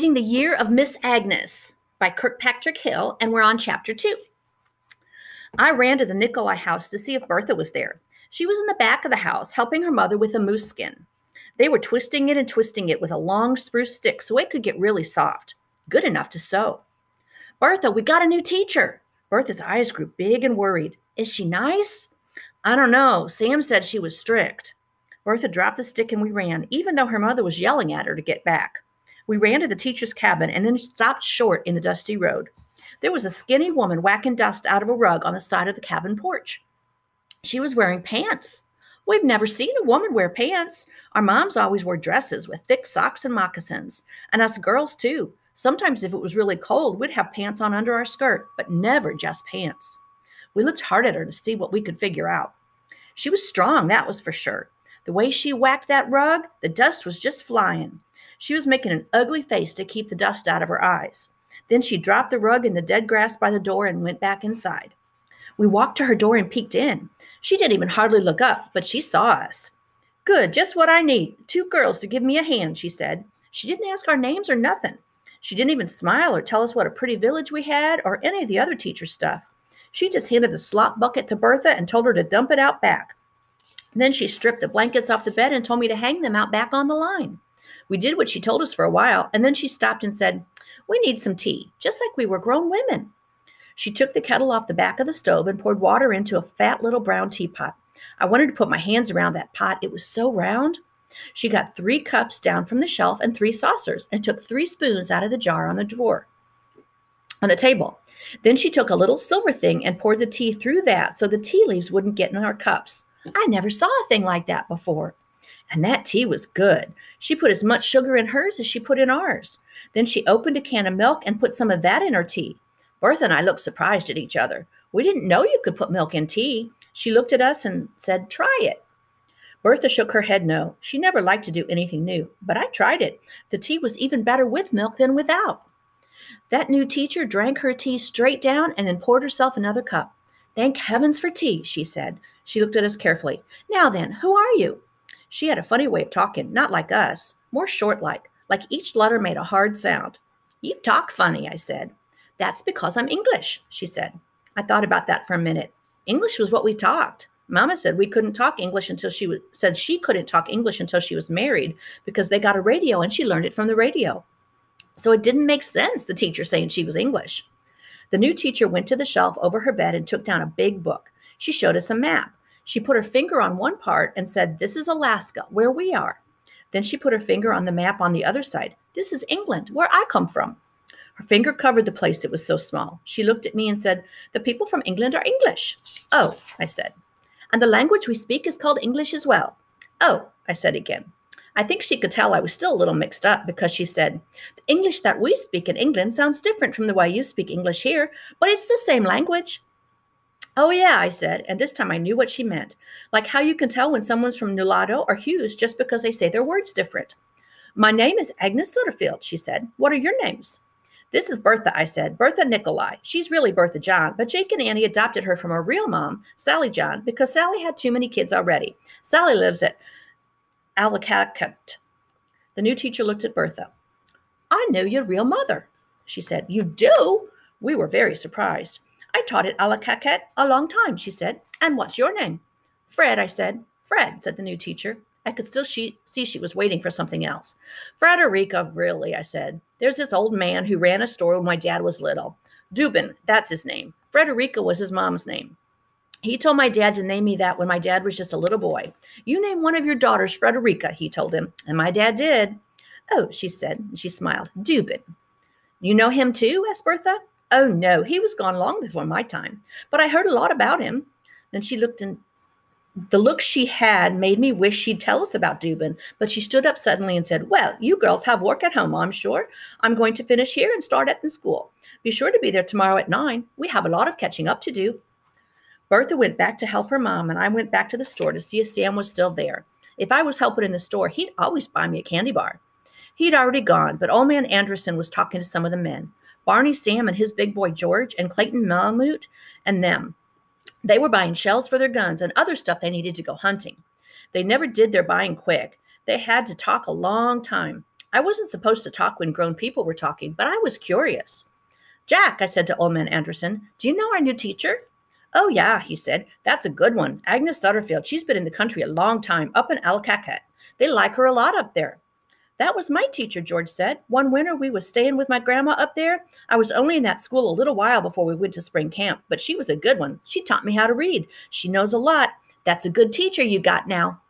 Reading The Year of Miss Agnes by Kirkpatrick Hill, and we're on chapter 2. I ran to the Nicolai house to see if Bertha was there. She was in the back of the house, helping her mother with a moose skin. They were twisting it with a long spruce stick so it could get really soft, good enough to sew. Bertha, we got a new teacher. Bertha's eyes grew big and worried. Is she nice? I don't know. Sam said she was strict. Bertha dropped the stick and we ran, even though her mother was yelling at her to get back. We ran to the teacher's cabin and then stopped short in the dusty road. There was a skinny woman whacking dust out of a rug on the side of the cabin porch. She was wearing pants. We've never seen a woman wear pants. Our moms always wore dresses with thick socks and moccasins. And us girls, too. Sometimes if it was really cold, we'd have pants on under our skirt, but never just pants. We looked hard at her to see what we could figure out. She was strong, that was for sure. The way she whacked that rug, the dust was just flying. She was making an ugly face to keep the dust out of her eyes. Then she dropped the rug in the dead grass by the door and went back inside. We walked to her door and peeked in. She didn't even hardly look up, but she saw us. Good, just what I need. 2 girls to give me a hand, she said. She didn't ask our names or nothing. She didn't even smile or tell us what a pretty village we had or any of the other teacher stuff. She just handed the slop bucket to Bertha and told her to dump it out back. Then she stripped the blankets off the bed and told me to hang them out back on the line. We did what she told us for a while, and then she stopped and said, "We need some tea, just like we were grown women." She took the kettle off the back of the stove and poured water into a fat little brown teapot. I wanted to put my hands around that pot. It was so round. She got 3 cups down from the shelf and 3 saucers and took 3 spoons out of the jar on the table. Then she took a little silver thing and poured the tea through that so the tea leaves wouldn't get in our cups. I never saw a thing like that before. And that tea was good. She put as much sugar in hers as she put in ours. Then she opened a can of milk and put some of that in her tea. Bertha and I looked surprised at each other. We didn't know you could put milk in tea. She looked at us and said, "Try it." Bertha shook her head no. She never liked to do anything new, but I tried it. The tea was even better with milk than without. That new teacher drank her tea straight down and then poured herself another cup. "Thank heavens for tea," she said. She looked at us carefully. "Now then, who are you?" She had a funny way of talking, not like us, more short-like each letter made a hard sound. "You talk funny," I said. "That's because I'm English," she said. I thought about that for a minute. English was what we talked. Mama said we couldn't talk English until she couldn't talk English until she was married because they got a radio and she learned it from the radio. So it didn't make sense, the teacher saying she was English. The new teacher went to the shelf over her bed and took down a big book. She showed us a map. She put her finger on one part and said, "This is Alaska, where we are." Then she put her finger on the map on the other side. "This is England, where I come from." Her finger covered the place, it was so small. She looked at me and said, "The people from England are English." "Oh," I said. "And the language we speak is called English as well." "Oh," I said again. I think she could tell I was still a little mixed up because she said, "The English that we speak in England sounds different from the way you speak English here, but it's the same language." "Oh, yeah," I said, and this time I knew what she meant, like how you can tell when someone's from Nulato or Hughes just because they say their words different. "My name is Agnes Sutterfield," she said. "What are your names?" "This is Bertha," I said, "Bertha Nicolai. She's really Bertha John, but Jake and Annie adopted her from her real mom, Sally John, because Sally had too many kids already. Sally lives at Allakaket." The new teacher looked at Bertha. "I know your real mother," she said. "You do?" We were very surprised. "I taught at Allakaket a long time," she said. "And what's your name?" "Fred," I said. "Fred," said the new teacher. I could still see she was waiting for something else. "Frederica, really," I said. "There's this old man who ran a store when my dad was little. Dubin, that's his name. Frederica was his mom's name. He told my dad to name me that when my dad was just a little boy. 'You name one of your daughters Frederica,' he told him, and my dad did." "Oh," she said, and she smiled. "Dubin." "You know him too?" asked Bertha. "Oh, no, he was gone long before my time, but I heard a lot about him." Then she looked and the look she had made me wish she'd tell us about Dubin, but she stood up suddenly and said, "Well, you girls have work at home, I'm sure. I'm going to finish here and start at the school. Be sure to be there tomorrow at 9. We have a lot of catching up to do." Bertha went back to help her mom, and I went back to the store to see if Sam was still there. If I was helping in the store, he'd always buy me a candy bar. He'd already gone, but old man Anderson was talking to some of the men. Barney Sam and his big boy George and Clayton Malamute and them. They were buying shells for their guns and other stuff they needed to go hunting. They never did their buying quick. They had to talk a long time. I wasn't supposed to talk when grown people were talking, but I was curious. Jack, I said to Old Man Anderson, do you know our new teacher? Oh, yeah, he said. That's a good one. Agnes Sutterfield. She's been in the country a long time, up in Alcacat. They like her a lot up there. That was my teacher, George said. One winter we was staying with my grandma up there. I was only in that school a little while before we went to spring camp, but she was a good one. She taught me how to read. She knows a lot. That's a good teacher you got now.